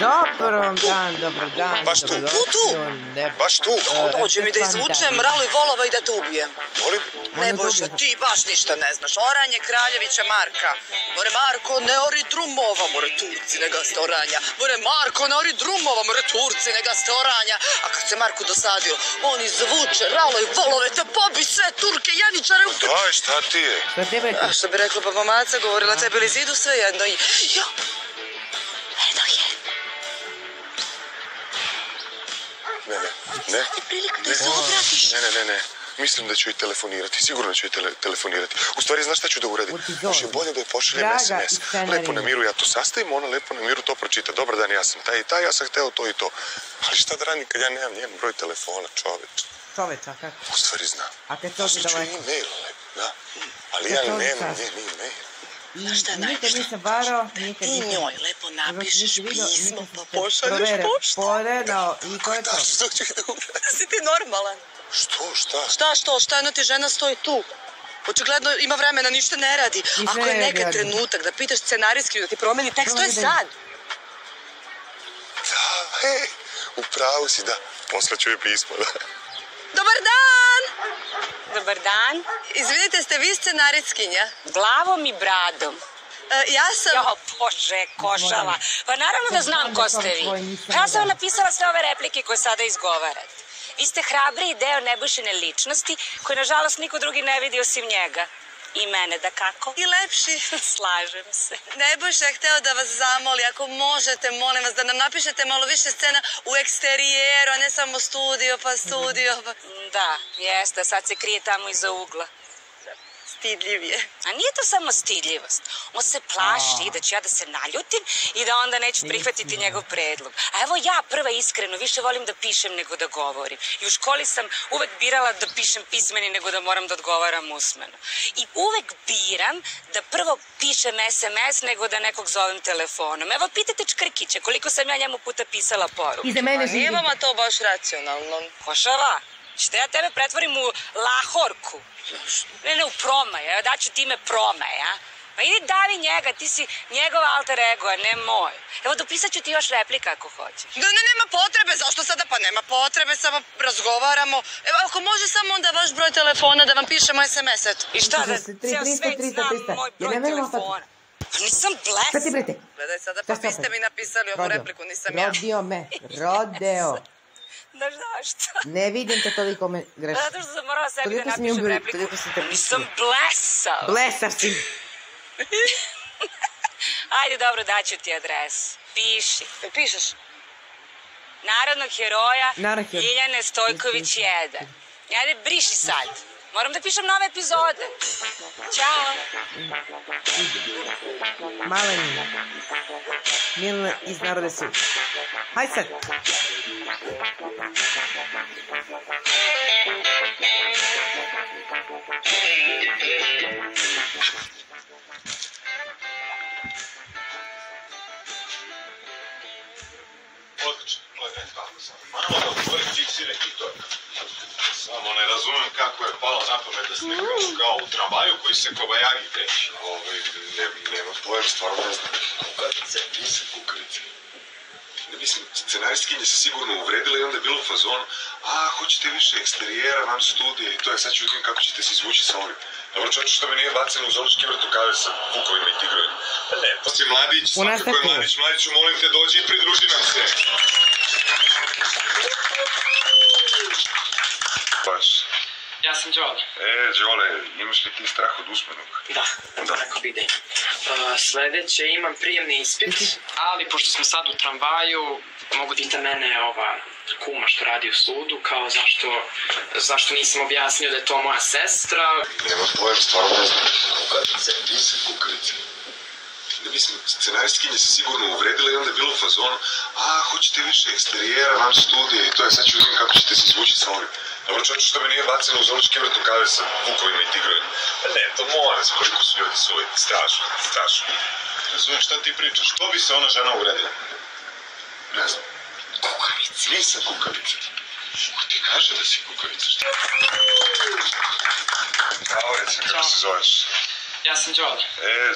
Dobar dan. Baš tu. Baš tu. Dođe mi da izvučem Ralo i Volova i da te ubijem. Molim? Nebojša, ti baš ništa ne znaš. Oranje Kraljevića Marka. More Marko, ne ori drumova, more Turci ne gaste oranja. More Marko, ne ori drumova, more Turci ne gaste oranja. A kad se Marku dosadio, on izvuče Ralo i Volove, te pobi sve Turke, Janičare. Daj, šta ti je? A što bi rekla baba Maca, govorila tebi li zidu sve jedno i... Jo! Edo je. Ne. Ti prilika da se obratiš. Ne. Mislim da ću i telefonirati. Sigurno ću i telefonirati. U stvari, znaš šta ću da uradim? Još je bolje da je pošaljem SMS. Lepo na miru ja to sastavim, ona lepo na miru to pročita. Dobar dan, ja sam taj i taj, ja sam hteo to i to. Ali šta da radim kad ja nemam njen broj telefona, čoveč? Čoveča, kako? U stvari znam. A kad to ti daleko? E-mail, da. Ali ja nemam njen e-mail. Znaš šta je najbolje? Nikad nisam varao, Ti njoj lepo napišeš pismo, pa pošalješ poštu. Poredao, i to je to. Što ću da uradim? Si ti normalan? Šta? Šta jedno ti žena stoji tu? Očigledno ima vremena, ništa ne radi. Ako je nekad trenutak da pitaš scenarijski da ti promeni tekst, to je sad. Da, upravo si, da. Poslaću je pismo, da. Dobar dan! Dobar dan. Izvinite, ste vi scenarijskinja? Glavom i bradom. Ja sam... Jo, Bože, košala. Pa naravno da znam ko ste vi. Ja sam vam napisala sve ove replike koje sada izgovarate. Vi ste hrabri deo Nebojšine ličnosti, koje nažalost niko drugi ne vidi osim njega. I mene, da kako? I lepši. Slažem se. Nebojša je hteo da vas zamoli, ako možete, molim vas, da nam napišete malo više scena u eksterijeru, a ne samo studio. Da, jeste, sad se krije tamo iza ugla. Stidljiv je. A nije to samo stidljivost. On se plaši da ću ja da se naljutim i da onda neću prihvatiti njegov predlog. A evo ja prva iskreno više volim da pišem nego da govorim. I u školi sam uvek birala da pišem pismeni nego da moram da odgovaram usmeno. I uvek biram da prvo pišem SMS nego da nekog zovem telefonom. Evo pitajte Čkrkića koliko sam ja njemu puta pisala poruku. Nije vama to baš racionalno. Košava, što ja tebe pretvorim u lahorku? Ne, u Promaj, evo daću ti ime Promaj, a? Ma idi davi njega, ti si njegov alter ego, a ne moj. Evo dopisat ću ti još replika ako hoćeš. Nema potrebe, zašto sada? Pa nema potrebe, samo razgovaramo. Evo, ako može samo onda vaš broj telefona da vam pišemo SMS, eto. I šta da ceo svet zna moj broj telefona? Pa nisam blesa. Gledaj sada, pa vi ste mi napisali ovu repliku, nisam ja. Rodeo. Znaš zašto? Ne vidim te toliko me greš. Zato što sam morala sebi da napišem repliku. Nisam blesao. Blesar si. Ajde, dobro, daću ti adresu. Piši. Pišeš? Narodnog heroja Ljiljane Stojković 1. Ajde, briši sad. Moram da pišem nove epizode. Ćao. Malenina. Milena iz Narodne sud. Haj sad. Odlično, gledaj kako sam. Malo da otvori fiksire i to je. Samo ne razumem kako je palo na pamet da snimamo kao u tramvaju koji se kobajagi kreći. Nema pojem, stvarno ne znam. Kukavice, nisam kukavice. Mislim, scenaristkinje se sigurno uvredila i onda je bilo u fazonu, hoćete više eksterijera, vam studije i to je, sad ću vidim kako ćete se izvući sa ovim. Dobro čovječe, što me nije baceno u zoološki vrt u kave sa vukovima i tigrovima. Ne, to si mladić, svakako je mladić. Mladiću, molim te, dođi i pridruži nam se. Baš. Ja sam Đole. Đole, imaš li ti strah od usmenog? Da, neko bi ide. Sledeće imam prijemni ispit, ali pošto smo sad u tramvaju, mogu pita mene ova kuma što radi u sudu, kao zašto nisam objasnio da je to moja sestra. Nema pojem, stvarno ne znam. Kukavice, nisam kukavice. Mislim, scenaristkinje se sigurno uvredila i onda je bilo u fazonu, hoćete više eksterijera, van studije i to je, sad ću vidim kako ćete se izvući sa ovim. Dobro čovječe, što me nije baceno u zoološki vrt u kave sa vukovima i tigrovima. Ne, to moram, koliko su ljudi suvi. Strašno. Razumiješ šta ti pričaš? Što bi se ona žena uvredila? Ne znam. Kukavica. Nisam kukavica. Ko ti kaže da si kukavica? Šta? Bravo, recimo kako se zoveš. Ja sam Đole.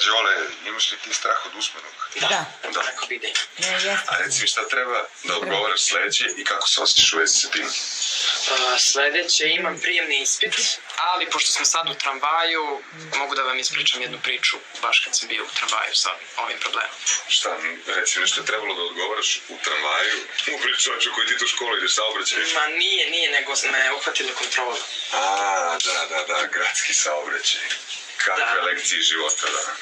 Đole, imaš li ti strah od usmenog? Da. Rekao bi da ima. Ne, jesam. A reci mi šta treba da odgovaraš sledeće i kako se osjećaš u vezi sa tim? Sledeće imam prijemni ispit, ali pošto smo sad u tramvaju, mogu da vam ispričam jednu priču, baš kad sam bio u tramvaju sa ovim problemom. Šta, reci nešto je trebalo da odgovaraš u tramvaju? U pričaču koji ti tu u školu ideš saobraćaj? Ma nije, nego me uhvatili kontrolu. A, da, gradski saobraćaj. Kakve lekcije života, da.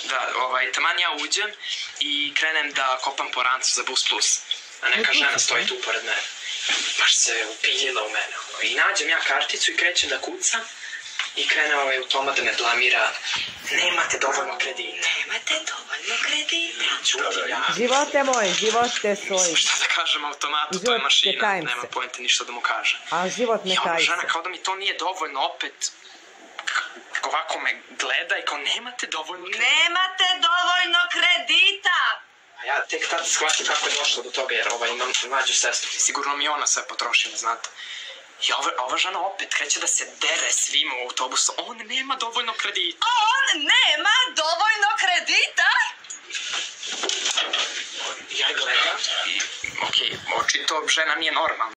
Da, taman ja uđem i krenem da kopam po rancu za Bus Plus. A neka žena stoji tu pored mene. Baš se upiljila u mene. I nađem ja karticu i krećem da kucam. I krene automat da me blamira. Nemate dovoljno kredita. Čuti ja. Živote moje, živote svoj. Šta da kažem automatu, to je mašina. Nema pojente ništa da mu kaže. A život ne I ona kaj žena se. kao da mi to nije dovoljno opet. Ovako me gleda i kao nemate dovoljno kredita. A ja tek tad shvatim kako je došlo do toga, jer imam mlađu sestru i sigurno mi ona sve potrošila, znate. I ova žena opet kreće da se dere svima u autobusu. On nema dovoljno kredita. Ja gledam i, okej, očito žena nije normalna.